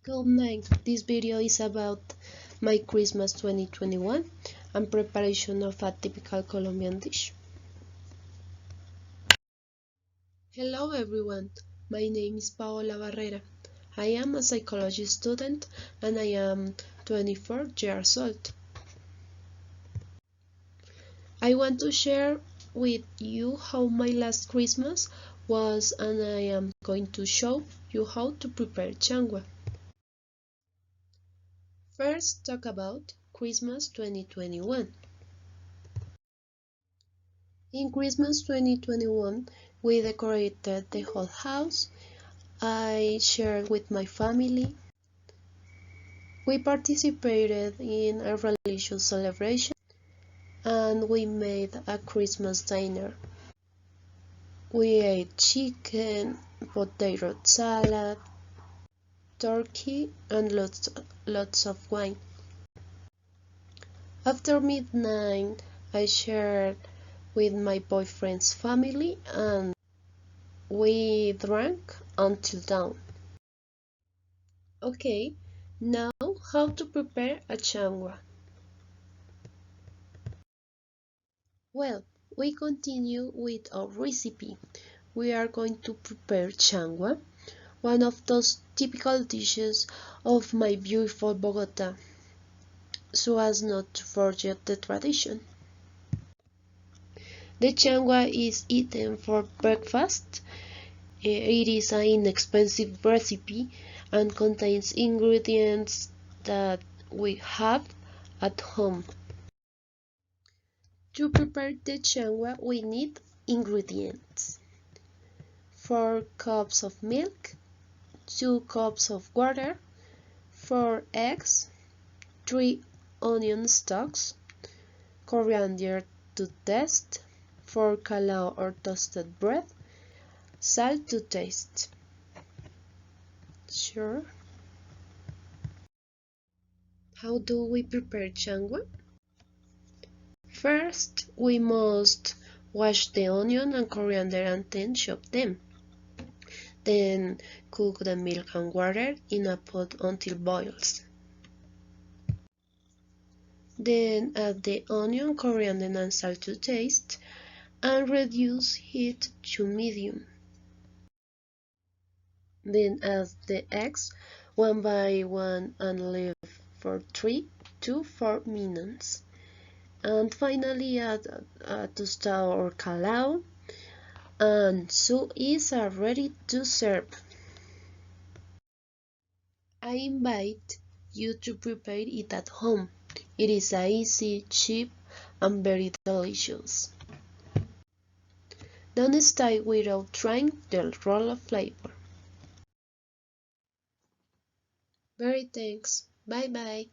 Good night. This video is about my Christmas 2021 and preparation of a typical Colombian dish. Hello everyone, my name is Paola Barrera. I am a psychology student and I am 24 years old. I want to share with you how my last Christmas was and I am going to show you how to prepare changua. First, talk about Christmas 2021. In Christmas 2021, we decorated the whole house. I shared with my family. We participated in a religious celebration and we made a Christmas dinner. We ate chicken, potato salad, turkey, and lots of wine. After midnight, I shared with my boyfriend's family and we drank until dawn. Okay, now how to prepare a changua. Well, we continue with our recipe. We are going to prepare changua, one of those typical dishes of my beautiful Bogota, so as not to forget the tradition. The changua is eaten for breakfast. It is an inexpensive recipe and contains ingredients that we have at home. To prepare the changua, we need ingredients: 4 cups of milk, 2 cups of water, 4 eggs, 3 onion stalks, coriander to taste, 4 calao or toasted bread, salt to taste. Sure. How do we prepare changua? First, we must wash the onion and coriander and then chop them. Then cook the milk and water in a pot until boils. Then add the onion, coriander and salt to taste and reduce heat to medium. Then add the eggs one by one and leave for 3 to 4 minutes. And finally add a tostado or calao, and so is ready to serve. I invite you to prepare it at home. It is easy, cheap, and very delicious. Don't stay without trying the roll of flavor. Very thanks. Bye bye.